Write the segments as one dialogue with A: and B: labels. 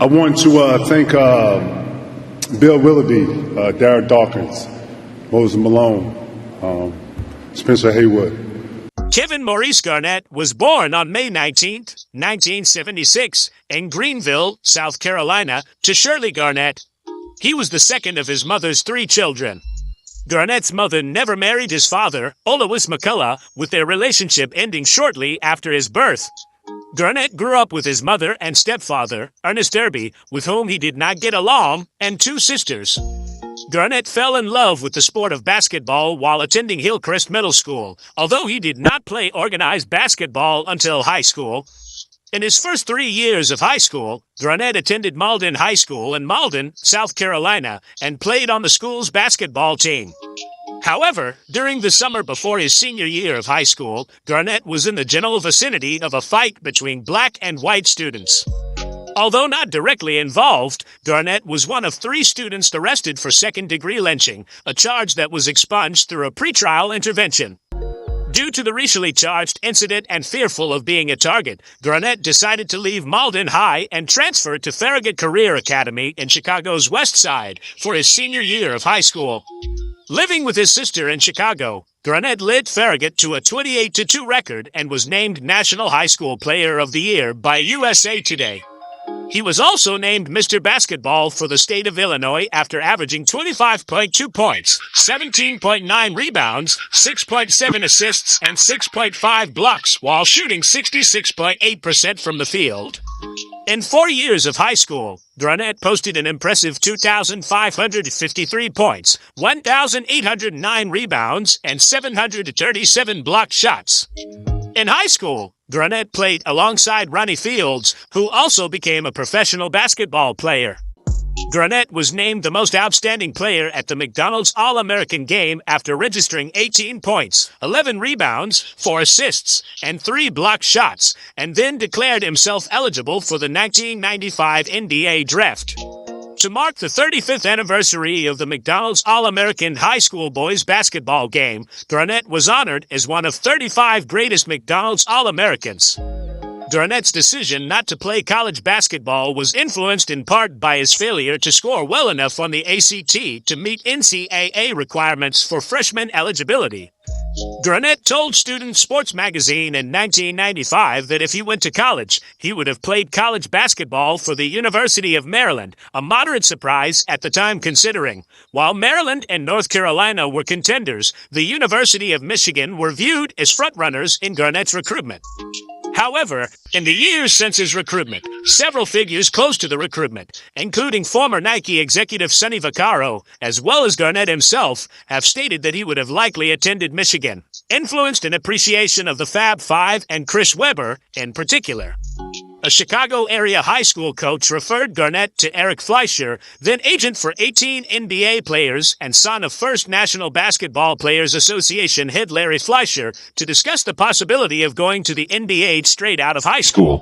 A: I want to thank Bill Willoughby, Darren Dawkins, Moses Malone, Spencer Haywood.
B: Kevin Maurice Garnett was born on May 19, 1976, in Greenville, South Carolina, to Shirley Garnett. He was the second of his mother's 3 children. Garnett's mother never married his father, Olois McCullough, with their relationship ending shortly after his birth. Garnett grew up with his mother and stepfather, Ernest Derby, with whom he did not get along, and 2 sisters. Garnett fell in love with the sport of basketball while attending Hillcrest Middle School, although he did not play organized basketball until high school. In his first 3 years of high school, Garnett attended Mauldin High School in Mauldin, South Carolina, and played on the school's basketball team. However, during the summer before his senior year of high school, Garnett was in the general vicinity of a fight between black and white students. Although not directly involved, Garnett was one of 3 students arrested for second-degree lynching, a charge that was expunged through a pretrial intervention. Due to the racially charged incident and fearful of being a target, Garnett decided to leave Mauldin High and transfer to Farragut Career Academy in Chicago's West Side for his senior year of high school. Living with his sister in Chicago, Garnett led Farragut to a 28-2 record and was named National High School Player of the Year by USA Today. He was also named Mr. Basketball for the state of Illinois after averaging 25.2 points, 17.9 rebounds, 6.7 assists, and 6.5 blocks while shooting 66.8% from the field. In 4 years of high school, Garnett posted an impressive 2,553 points, 1,809 rebounds, and 737 blocked shots. In high school, Garnett played alongside Ronnie Fields, who also became a professional basketball player. Garnett was named the most outstanding player at the McDonald's All-American game after registering 18 points, 11 rebounds, 4 assists, and 3 blocked shots, and then declared himself eligible for the 1995 NBA Draft. To mark the 35th anniversary of the McDonald's All-American High School Boys basketball game, Garnett was honored as one of 35 greatest McDonald's All-Americans. Garnett's decision not to play college basketball was influenced in part by his failure to score well enough on the ACT to meet NCAA requirements for freshman eligibility. Garnett told Student Sports Magazine in 1995 that if he went to college, he would have played college basketball for the University of Maryland, a moderate surprise at the time considering. While Maryland and North Carolina were contenders, the University of Michigan were viewed as frontrunners in Garnett's recruitment. However, in the years since his recruitment, several figures close to the recruitment, including former Nike executive Sonny Vaccaro, as well as Garnett himself, have stated that he would have likely attended Michigan, influenced in appreciation of the Fab Five and Chris Webber in particular. A Chicago area high school coach referred Garnett to Eric Fleischer, then agent for 18 NBA players and son of First National Basketball Players Association head Larry Fleischer, to discuss the possibility of going to the NBA straight out of high school.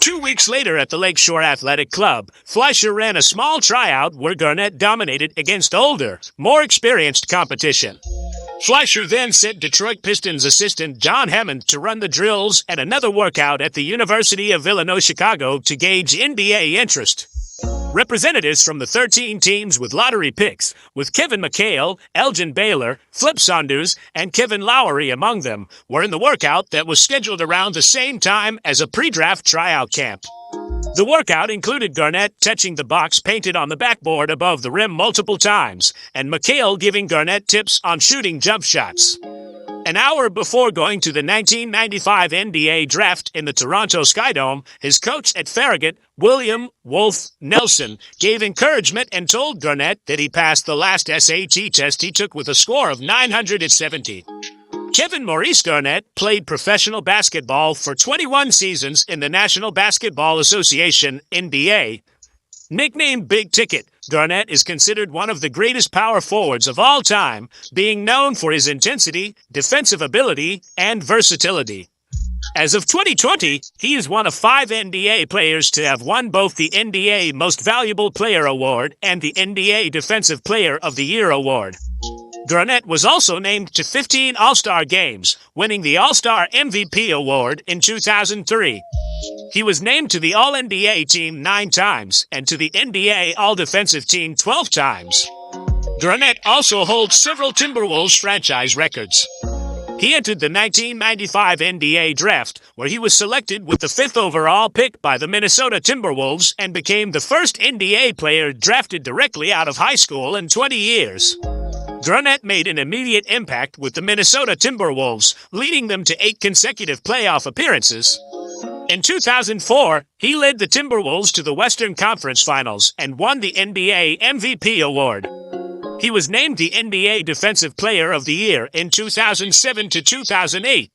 B: 2 weeks later at the Lakeshore Athletic Club, Fleischer ran a small tryout where Garnett dominated against older, more experienced competition. Fleischer then sent Detroit Pistons assistant John Hammond to run the drills and another workout at the University of Illinois Chicago to gauge NBA interest. Representatives from the 13 teams with lottery picks, with Kevin McHale, Elgin Baylor, Flip Saunders, and Kevin Lowry among them, were in the workout that was scheduled around the same time as a pre-draft tryout camp. The workout included Garnett touching the box painted on the backboard above the rim multiple times, and McHale giving Garnett tips on shooting jump shots. An hour before going to the 1995 NBA Draft in the Toronto Skydome, his coach at Farragut, William Wolf Nelson, gave encouragement and told Garnett that he passed the last SAT test he took with a score of 970. Kevin Maurice Garnett played professional basketball for 21 seasons in the National Basketball Association, NBA. Nicknamed Big Ticket, Garnett is considered one of the greatest power forwards of all time, being known for his intensity, defensive ability, and versatility. As of 2020, he is one of 5 NBA players to have won both the NBA Most Valuable Player Award and the NBA Defensive Player of the Year Award. Garnett was also named to 15 All-Star games, winning the All-Star MVP award in 2003. He was named to the All-NBA team 9 times and to the NBA All-Defensive team 12 times. Garnett also holds several Timberwolves franchise records. He entered the 1995 NBA draft, where he was selected with the 5th overall pick by the Minnesota Timberwolves and became the first NBA player drafted directly out of high school in 20 years. Garnett made an immediate impact with the Minnesota Timberwolves, leading them to 8 consecutive playoff appearances. In 2004, he led the Timberwolves to the Western Conference Finals and won the NBA MVP award. He was named the NBA Defensive Player of the Year in 2007 to 2008.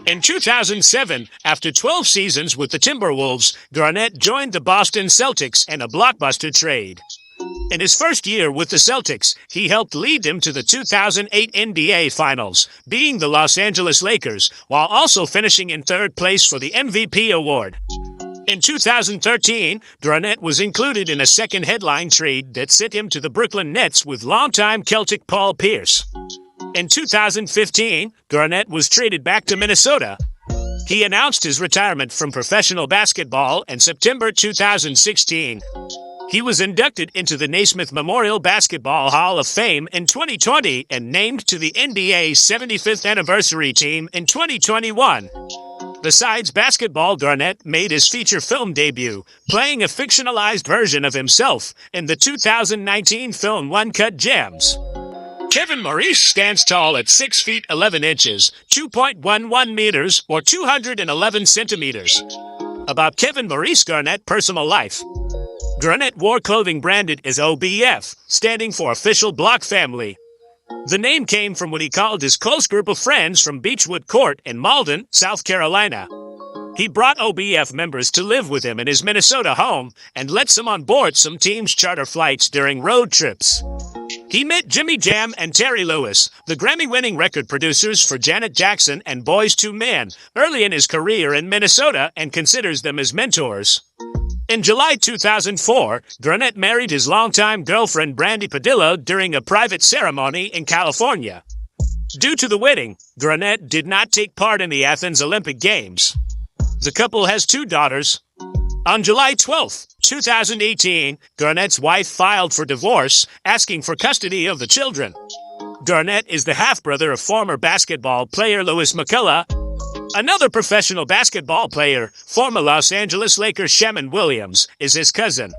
B: In 2007, after 12 seasons with the Timberwolves, Garnett joined the Boston Celtics in a blockbuster trade. In his first year with the Celtics, he helped lead them to the 2008 NBA Finals, beating the Los Angeles Lakers, while also finishing in 3rd place for the MVP award. In 2013, Garnett was included in a second headline trade that sent him to the Brooklyn Nets with longtime Celtic Paul Pierce. In 2015, Garnett was traded back to Minnesota. He announced his retirement from professional basketball in September 2016. He was inducted into the Naismith Memorial Basketball Hall of Fame in 2020 and named to the NBA's 75th anniversary team in 2021. Besides basketball, Garnett made his feature film debut, playing a fictionalized version of himself in the 2019 film One-Cut Gems. Kevin Maurice stands tall at 6 feet 11 inches, 2.11 meters, or 211 centimeters. About Kevin Maurice Garnett personal life. Garnett wore clothing branded as OBF, standing for Official Block Family. The name came from what he called his close group of friends from Beechwood Court in Mauldin, South Carolina. He brought OBF members to live with him in his Minnesota home and lets them on board some team's charter flights during road trips. He met Jimmy Jam and Terry Lewis, the Grammy-winning record producers for Janet Jackson and Boyz II Men, early in his career in Minnesota and considers them as mentors. In July 2004, Garnett married his longtime girlfriend Brandy Padilla during a private ceremony in California. Due to the wedding, Garnett did not take part in the Athens Olympic Games. The couple has 2 daughters. On July 12, 2018, Garnett's wife filed for divorce, asking for custody of the children. Garnett is the half-brother of former basketball player Lewis McCullough. Another professional basketball player, former Los Angeles Lakers Shammond Williams, is his cousin.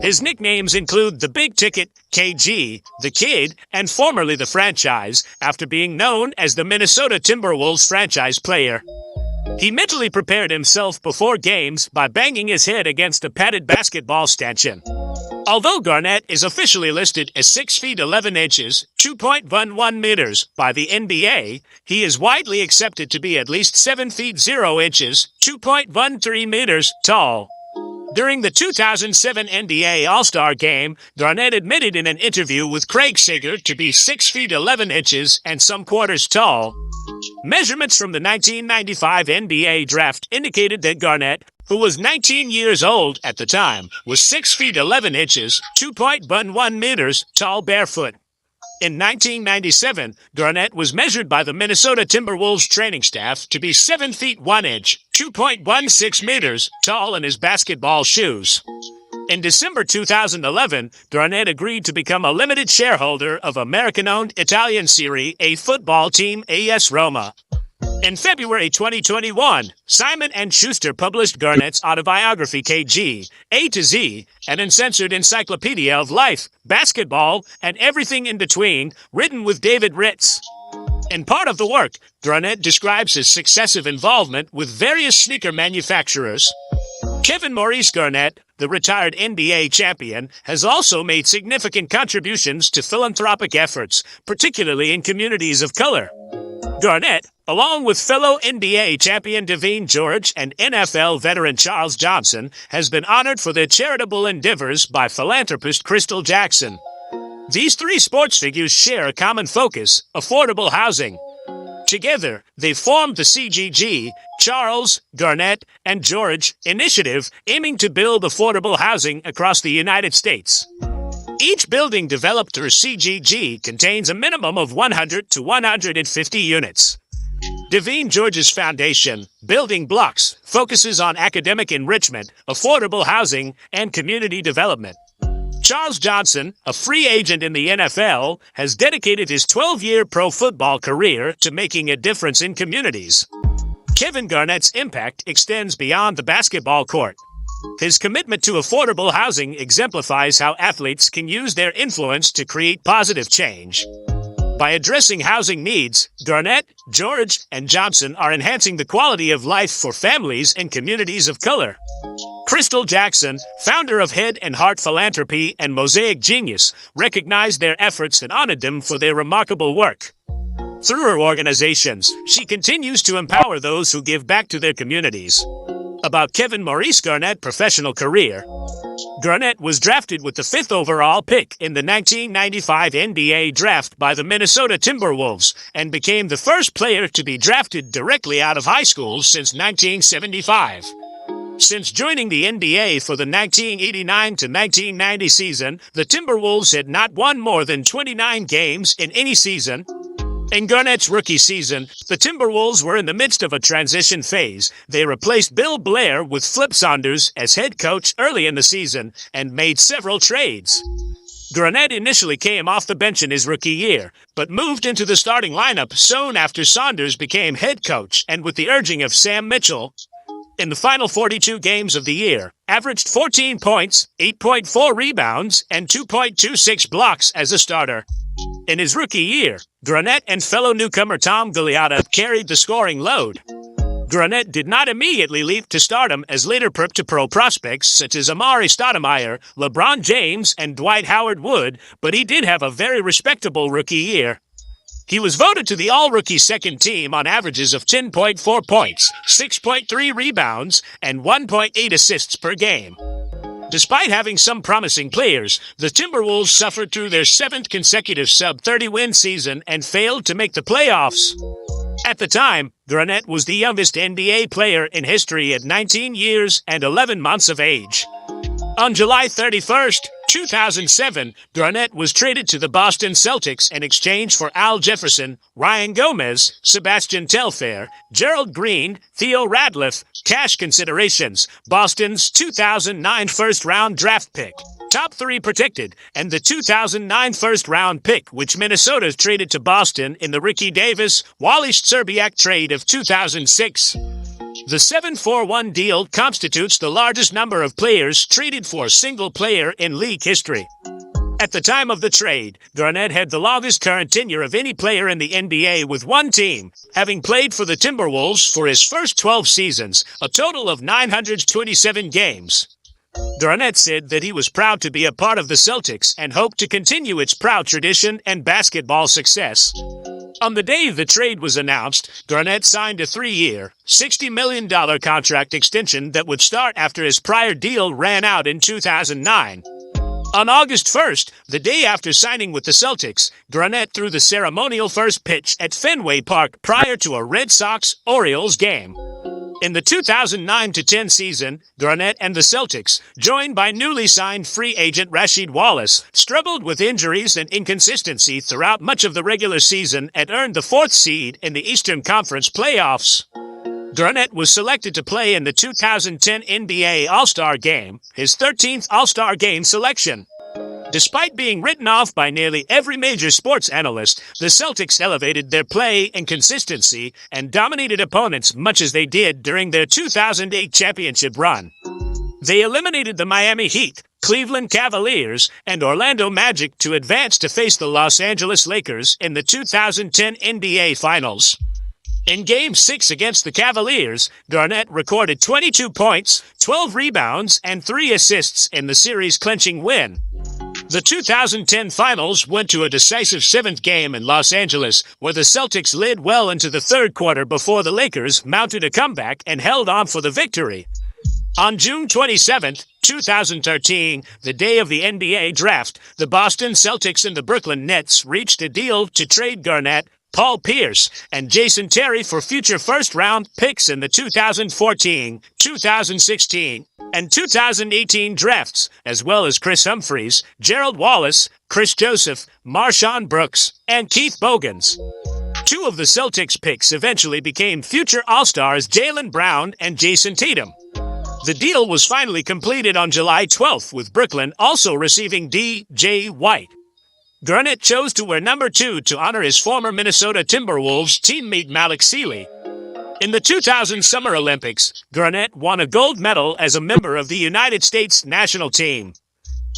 B: His nicknames include the Big Ticket, KG, the Kid, and formerly the Franchise, after being known as the Minnesota Timberwolves franchise player. He mentally prepared himself before games by banging his head against a padded basketball stanchion. Although Garnett is officially listed as 6 feet 11 inches, 2.11 meters by the NBA, he is widely accepted to be at least 7 feet 0 inches, 2.13 meters tall. During the 2007 NBA All-Star Game, Garnett admitted in an interview with Craig Sager to be 6 feet 11 inches and some quarters tall. Measurements from the 1995 NBA draft indicated that Garnett, who was 19 years old at the time, was 6 feet 11 inches, 2.11 meters tall barefoot. In 1997, Garnett was measured by the Minnesota Timberwolves training staff to be 7 feet 1 inch, 2.16 meters tall in his basketball shoes. In December 2011, Garnett agreed to become a limited shareholder of American-owned Italian Serie A football team AS Roma. In February 2021, Simon & Schuster published Garnett's autobiography KG, A to Z, an uncensored encyclopedia of life, basketball, and everything in between, written with David Ritz. In part of the work, Garnett describes his successive involvement with various sneaker manufacturers. Kevin Maurice Garnett, the retired NBA champion, has also made significant contributions to philanthropic efforts, particularly in communities of color. Garnett, along with fellow NBA champion Devine George and NFL veteran Charles Johnson, has been honored for their charitable endeavors by philanthropist Crystal Jackson. These 3 sports figures share a common focus: affordable housing. Together, they formed the CGG, Charles, Garnett, and George initiative aiming to build affordable housing across the United States. Each building developed through CGG contains a minimum of 100 to 150 units. Devine George's Foundation, Building Blocks, focuses on academic enrichment, affordable housing, and community development. Charles Johnson, a free agent in the NFL, has dedicated his 12-year pro football career to making a difference in communities. Kevin Garnett's impact extends beyond the basketball court. His commitment to affordable housing exemplifies how athletes can use their influence to create positive change. By addressing housing needs, Garnett, George, and Johnson are enhancing the quality of life for families and communities of color. Crystal Jackson, founder of Head and Heart Philanthropy and Mosaic Genius, recognized their efforts and honored them for their remarkable work. Through her organizations, she continues to empower those who give back to their communities. About Kevin Maurice Garnett professional career. Garnett was drafted with the 5th overall pick in the 1995 NBA draft by the Minnesota Timberwolves and became the first player to be drafted directly out of high school since 1975. Since joining the NBA for the 1989 to 1990 season, the Timberwolves had not won more than 29 games in any season. In Garnett's rookie season, the Timberwolves were in the midst of a transition phase. They replaced Bill Blair with Flip Saunders as head coach early in the season and made several trades. Garnett initially came off the bench in his rookie year, but moved into the starting lineup soon after Saunders became head coach and with the urging of Sam Mitchell. In the final 42 games of the year, averaged 14 points, 8.4 rebounds, and 2.26 blocks as a starter. In his rookie year, Garnett and fellow newcomer Tom Gugliotta carried the scoring load. Garnett did not immediately leap to stardom as later perp-to-pro prospects such as Amari Stoudemire, LeBron James, and Dwight Howard would, but he did have a very respectable rookie year. He was voted to the All-Rookie Second Team on averages of 10.4 points, 6.3 rebounds, and 1.8 assists per game. Despite having some promising players, the Timberwolves suffered through their 7th consecutive sub-30 win season and failed to make the playoffs. At the time, Garnett was the youngest NBA player in history at 19 years and 11 months of age. On July 31st, 2007, Garnett was traded to the Boston Celtics in exchange for Al Jefferson, Ryan Gomez, Sebastian Telfair, Gerald Green, Theo Radcliffe, cash considerations, Boston's 2009 first-round draft pick, top 3 protected, and the 2009 first-round pick, which Minnesota traded to Boston in the Ricky Davis, Wally Szczerbiak trade of 2006. The 7-4-1 deal constitutes the largest number of players traded for a single player in league history. At the time of the trade, Garnett had the longest current tenure of any player in the NBA with one team, having played for the Timberwolves for his first 12 seasons, a total of 927 games. Garnett said that he was proud to be a part of the Celtics and hoped to continue its proud tradition and basketball success. On the day the trade was announced, Garnett signed a 3-year, $60 million contract extension that would start after his prior deal ran out in 2009. On August 1st, the day after signing with the Celtics, Garnett threw the ceremonial first pitch at Fenway Park prior to a Red Sox-Orioles game. In the 2009-10 season, Garnett and the Celtics, joined by newly signed free agent Rasheed Wallace, struggled with injuries and inconsistency throughout much of the regular season and earned the 4th seed in the Eastern Conference playoffs. Garnett was selected to play in the 2010 NBA All-Star Game, his 13th All-Star Game selection. Despite being written off by nearly every major sports analyst, the Celtics elevated their play and consistency and dominated opponents much as they did during their 2008 championship run. They eliminated the Miami Heat, Cleveland Cavaliers, and Orlando Magic to advance to face the Los Angeles Lakers in the 2010 NBA Finals. In Game 6 against the Cavaliers, Garnett recorded 22 points, 12 rebounds, and 3 assists in the series-clinching win. The 2010 Finals went to a decisive 7th game in Los Angeles, where the Celtics led well into the 3rd quarter before the Lakers mounted a comeback and held on for the victory. On June 27, 2013, the day of the NBA draft, the Boston Celtics and the Brooklyn Nets reached a deal to trade Garnett, Paul Pierce, and Jason Terry for future first-round picks in the 2014, 2016, and 2018 drafts, as well as Chris Humphries, Gerald Wallace, Chris Joseph, Marshawn Brooks, and Keith Bogans. Two of the Celtics picks eventually became future All-Stars Jaylen Brown and Jason Tatum. The deal was finally completed on July 12th, with Brooklyn also receiving D.J. White. Garnett chose to wear number 2 to honor his former Minnesota Timberwolves teammate Malik Sealy. In the 2000 Summer Olympics, Garnett won a gold medal as a member of the United States national team.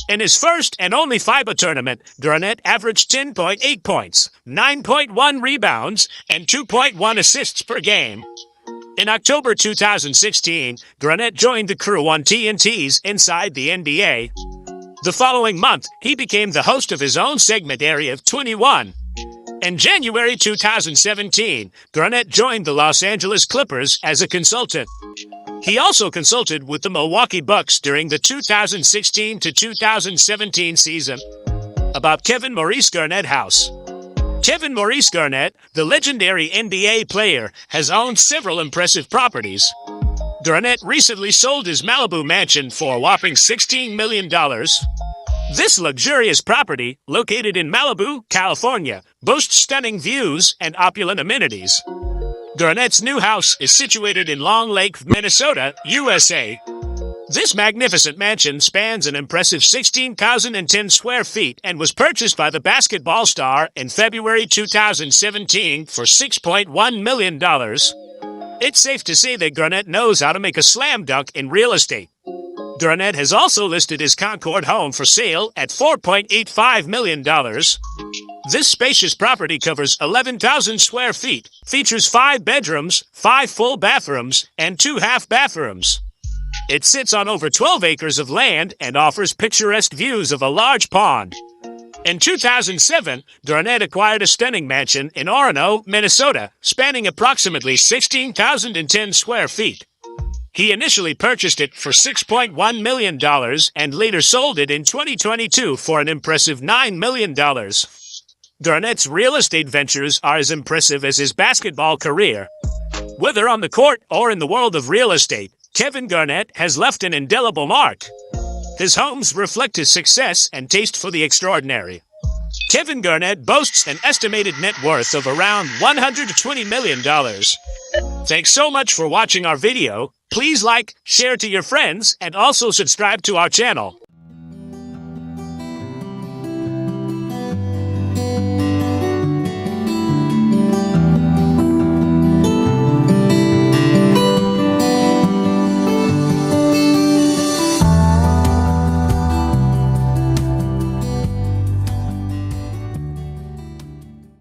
B: In his first and only FIBA tournament, Garnett averaged 10.8 points, 9.1 rebounds, and 2.1 assists per game. In October 2016, Garnett joined the crew on TNT's Inside the NBA. The following month, he became the host of his own segment Area of 21. In January 2017, Garnett joined the Los Angeles Clippers as a consultant. He also consulted with the Milwaukee Bucks during the 2016 to 2017 season. About Kevin Maurice Garnett House. Kevin Maurice Garnett, the legendary NBA player, has owned several impressive properties. Garnett recently sold his Malibu mansion for a whopping $16 million. This luxurious property, located in Malibu, California, boasts stunning views and opulent amenities. Garnett's new house is situated in Long Lake, Minnesota, USA. This magnificent mansion spans an impressive 16,010 square feet and was purchased by the basketball star in February 2017 for $6.1 million. It's safe to say that Garnett knows how to make a slam dunk in real estate. Garnett has also listed his Concord home for sale at $4.85 million. This spacious property covers 11,000 square feet, features 5 bedrooms, 5 full bathrooms, and 2 half bathrooms. It sits on over 12 acres of land and offers picturesque views of a large pond. In 2007, Garnett acquired a stunning mansion in Orono, Minnesota, spanning approximately 16,010 square feet. He initially purchased it for $6.1 million and later sold it in 2022 for an impressive $9 million. Garnett's real estate ventures are as impressive as his basketball career. Whether on the court or in the world of real estate, Kevin Garnett has left an indelible mark. His homes reflect his success and taste for the extraordinary. Kevin Garnett boasts an estimated net worth of around $120 million. Thanks so much for watching our video. Please like, share to your friends, and also subscribe to our channel.